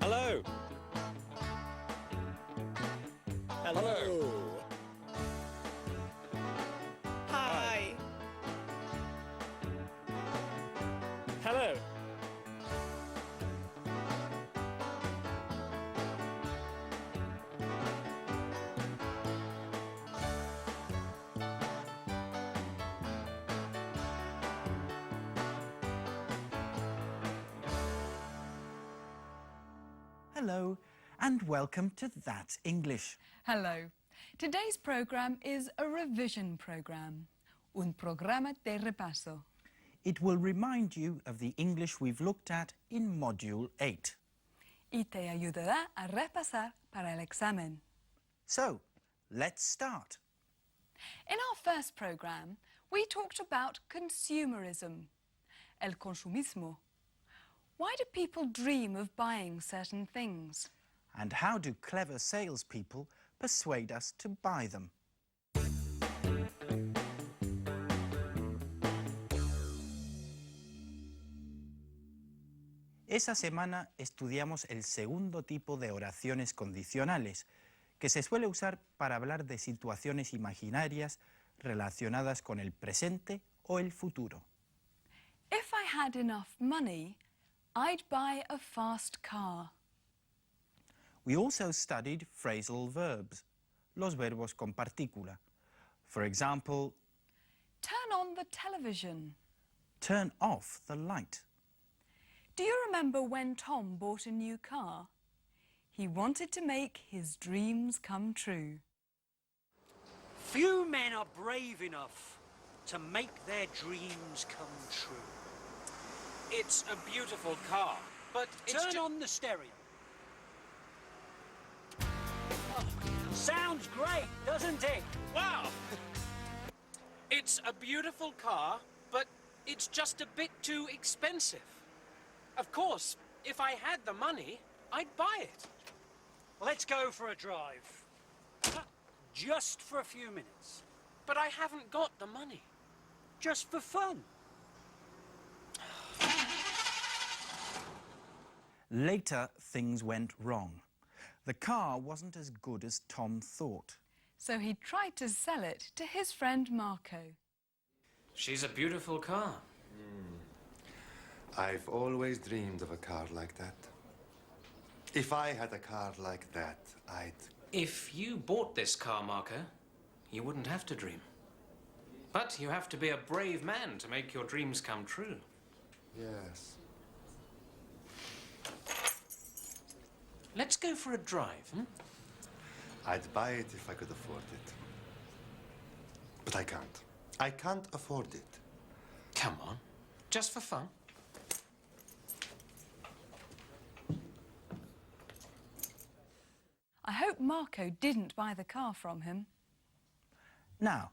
Hello. Hello. Hi. Hello. Hello and welcome to That's English. Hello. Today's program is a revision program. Un programa de repaso. It will remind you of the English we've looked at in Module 8. Y te ayudará a repasar para el examen. So, let's start. In our first program, we talked about consumerism, el consumismo. Why do people dream of buying certain things? And how do clever salespeople persuade us to buy them? Esa semana estudiamos el segundo tipo de oraciones condicionales, que se suele usar para hablar de situaciones imaginarias relacionadas con el presente o el futuro. If I had enough money, I'd buy a fast car. We also studied phrasal verbs, los verbos con partícula. For example, Turn on the television. turn off the light. Do you remember when Tom bought a new car? He wanted to make his dreams come true. Few men are brave enough to make their dreams come true. It's a beautiful car, but Turn on the stereo. Oh, sounds great, doesn't it? Wow! It's a beautiful car, but it's just a bit too expensive. Of course, if I had the money, I'd buy it. Let's go for a drive. Just for a few minutes. But I haven't got the money. Just for fun. Later, things went wrong. The car wasn't as good as Tom thought. So he tried to sell it to his friend Marco. She's a beautiful car. I've always dreamed of a car like that. If I had a car like that, I'd... If you bought this car, Marco, you wouldn't have to dream. But you have to be a brave man to make your dreams come true. Yes. Let's go for a drive, hmm? I'd buy it if I could afford it. But I can't. I can't afford it. Come on, just for fun. I hope Marco didn't buy the car from him. Now,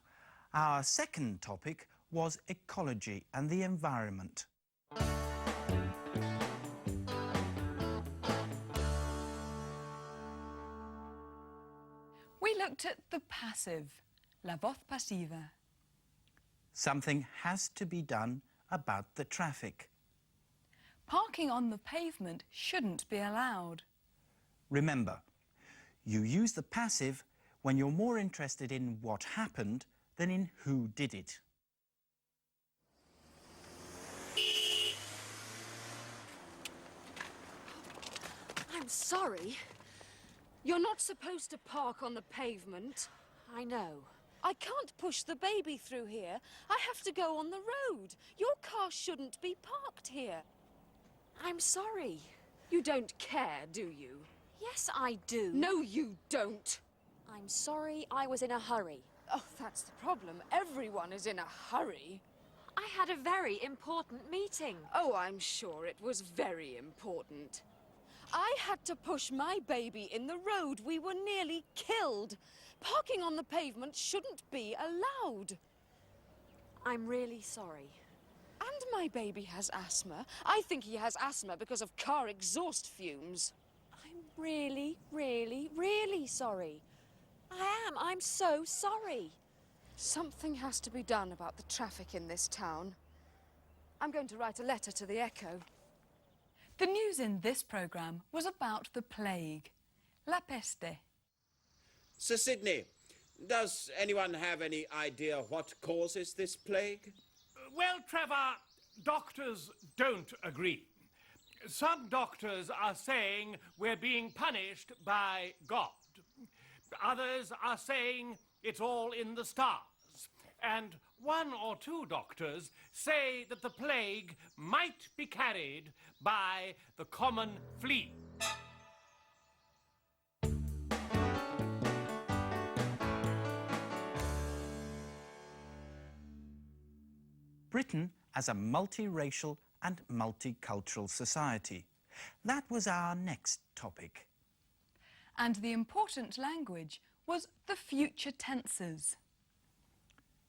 our second topic was ecology and the environment. We looked at the passive, la voz pasiva. Something has to be done about the traffic. Parking on the pavement shouldn't be allowed. Remember, you use the passive when you're more interested in what happened than in who did it. I'm sorry. You're not supposed to park on the pavement. I know. I can't push the baby through here. I have to go on the road. Your car shouldn't be parked here. I'm sorry. You don't care, do you? Yes, I do. No, you don't. I'm sorry I was in a hurry. Oh, that's the problem. Everyone is in a hurry. I had a very important meeting. Oh, I'm sure it was very important. I had to push my baby in the road. We were nearly killed. Parking on the pavement shouldn't be allowed. I'm really sorry. And my baby has asthma. I think he has asthma because of car exhaust fumes. I'm really, really, really sorry. I am. I'm so sorry. Something has to be done about the traffic in this town. I'm going to write a letter to the Echo. The news in this programme was about the plague, La Peste. Sir Sidney, does anyone have any idea what causes this plague? Well, Trevor, doctors don't agree. Some doctors are saying we're being punished by God. Others are saying it's all in the stars. And one or two doctors say that the plague might be carried by the common flea. Britain as a multiracial and multicultural society. That was our next topic. And the important language was the future tenses.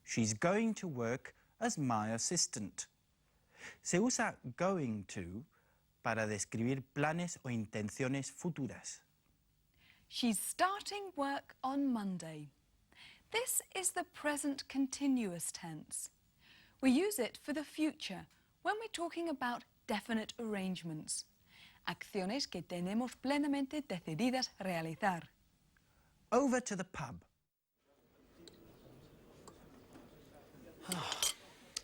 She's going to work as my assistant. Se usa going to para describir planes o intenciones futuras. She's starting work on Monday. This is the present continuous tense. We use it for the future when we're talking about definite arrangements. Acciones que tenemos plenamente decididas realizar. Over to the pub.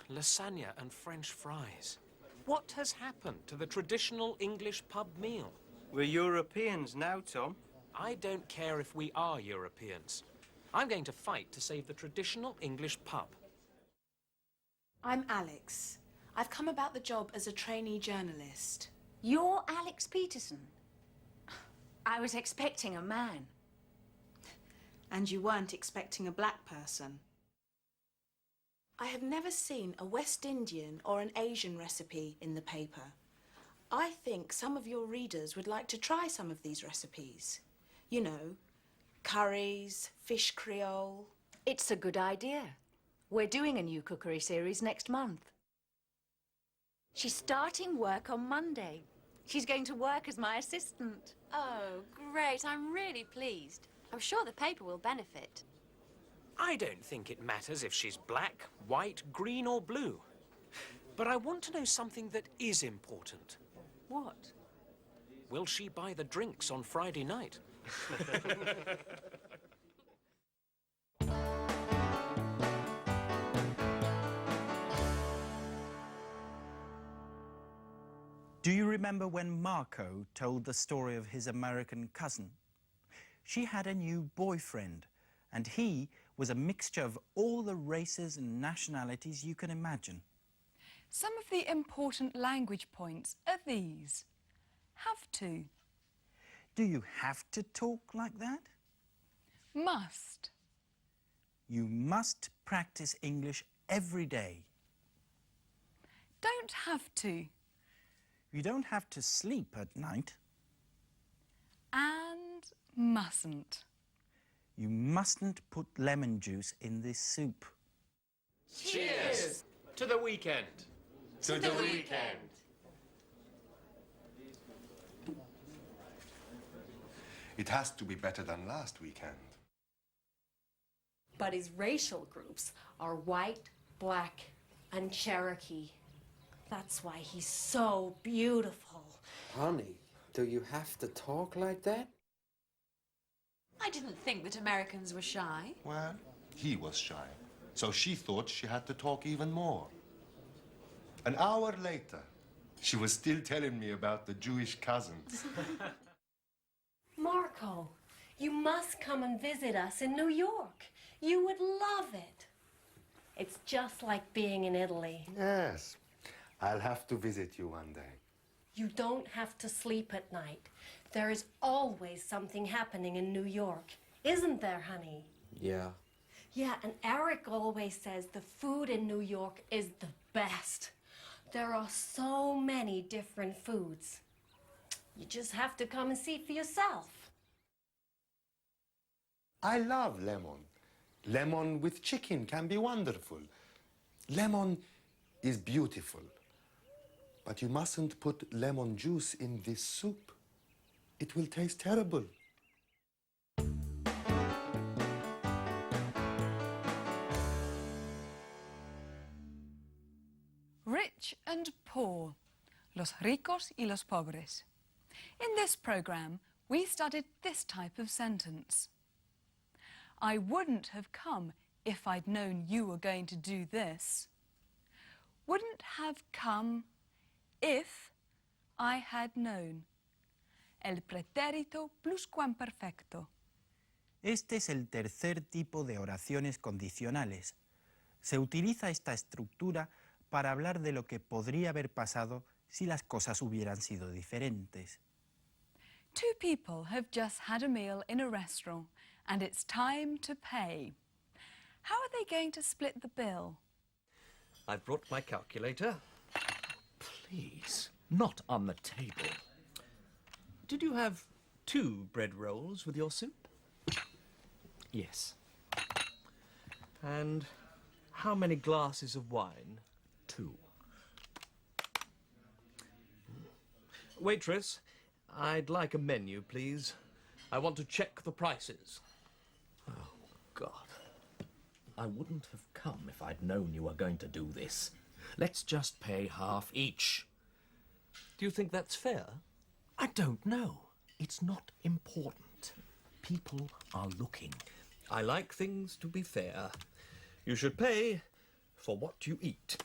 Lasagna and French fries. What has happened to the traditional English pub meal? We're Europeans now, Tom. I don't care if we are Europeans. I'm going to fight to save the traditional English pub. I'm Alex. I've come about the job as a trainee journalist. You're Alex Peterson? I was expecting a man. And you weren't expecting a black person. I have never seen a West Indian or an Asian recipe in the paper. I think some of your readers would like to try some of these recipes. You know, curries, fish creole. It's a good idea. We're doing a new cookery series next month. She's starting work on Monday. She's going to work as my assistant. Oh, great. I'm really pleased. I'm sure the paper will benefit. I don't think it matters if she's black, white, green or blue. But I want to know something that is important. What? Will she buy the drinks on Friday night? Do you remember when Marco told the story of his American cousin? She had a new boyfriend, and he was a mixture of all the races and nationalities you can imagine. Some of the important language points are these. Have to. Do you have to talk like that? Must. You must practice English every day. Don't have to. You don't have to sleep at night. And mustn't. You mustn't put lemon juice in this soup. Cheers! To the weekend! To the weekend. It has to be better than last weekend. But his racial groups are white, black, and Cherokee. That's why he's so beautiful. Honey, do you have to talk like that? I didn't think that Americans were shy. Well, he was shy, so she thought she had to talk even more. An hour later, she was still telling me about the Jewish cousins. Marco, you must come and visit us in New York. You would love it. It's just like being in Italy. Yes, I'll have to visit you one day. You don't have to sleep at night. There is always something happening in New York. Isn't there, honey? Yeah. Yeah, and Eric always says the food in New York is the best. There are so many different foods. You just have to come and see for yourself. I love lemon. Lemon with chicken can be wonderful. Lemon is beautiful. But you mustn't put lemon juice in this soup. It will taste terrible. Rich and poor, los ricos y los pobres. In this program, we studied this type of sentence. I wouldn't have come if I'd known you were going to do this. Wouldn't have come if I had known. El pretérito pluscuamperfecto. Este es el tercer tipo de oraciones condicionales. Se utiliza esta estructura para hablar de lo que podría haber pasado si las cosas hubieran sido diferentes. Two people have just had a meal in a restaurant and it's time to pay. How are they going to split the bill? I've brought my calculator. Please, not on the table. Did you have 2 bread rolls with your soup? Yes. And how many glasses of wine? 2. Waitress, I'd like a menu, please. I want to check the prices. Oh, God. I wouldn't have come if I'd known you were going to do this. Let's just pay half each. Do you think that's fair? I don't know. It's not important. People are looking. I like things to be fair. You should pay for what you eat.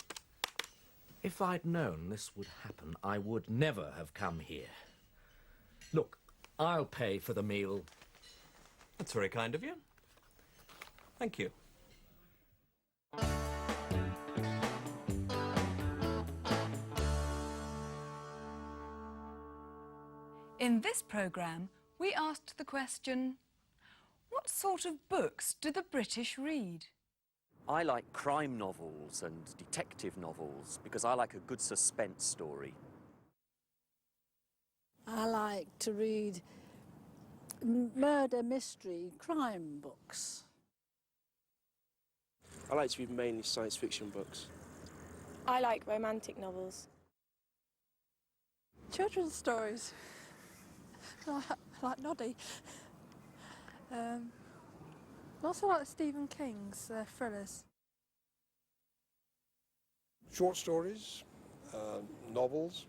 If I'd known this would happen, I would never have come here. Look, I'll pay for the meal. That's very kind of you. Thank you. In this program, we asked the question, what sort of books do the British read? I like crime novels and detective novels because I like a good suspense story. I like to read murder, mystery, crime books. I like to read mainly science fiction books. I like romantic novels. Children's stories. I like Noddy. I also like Stephen King's thrillers. Short stories, novels,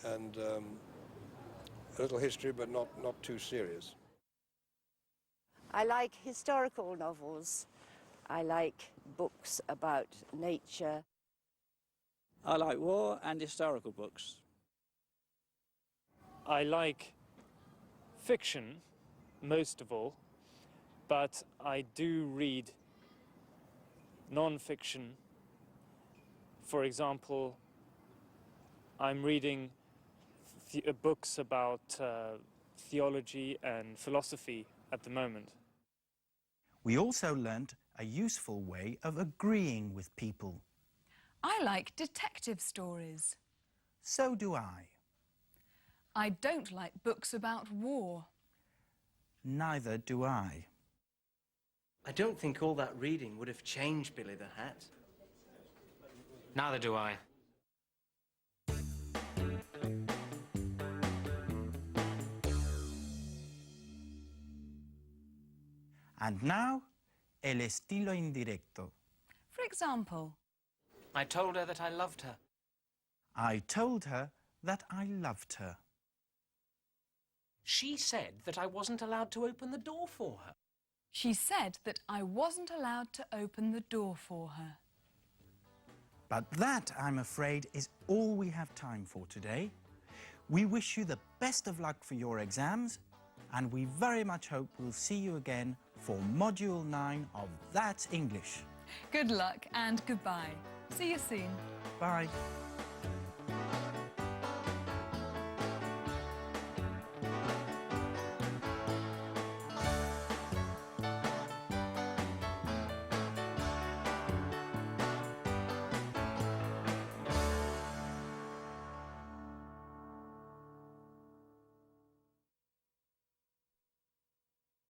and a little history, but not too serious. I like historical novels. I like books about nature. I like war and historical books. I like fiction, most of all, but I do read non-fiction. For example, I'm reading books about theology and philosophy at the moment. We also learnt a useful way of agreeing with people. I like detective stories. So do I. I don't like books about war. Neither do I. I don't think all that reading would have changed Billy the Hat. Neither do I. And now, el estilo indirecto. For example, I told her that I loved her. I told her that I loved her. She said that I wasn't allowed to open the door for her. She said that I wasn't allowed to open the door for her. But that, I'm afraid, is all we have time for today. We wish you the best of luck for your exams, and we very much hope we'll see you again for Module 9 of That's English. Good luck and goodbye. See you soon. Bye.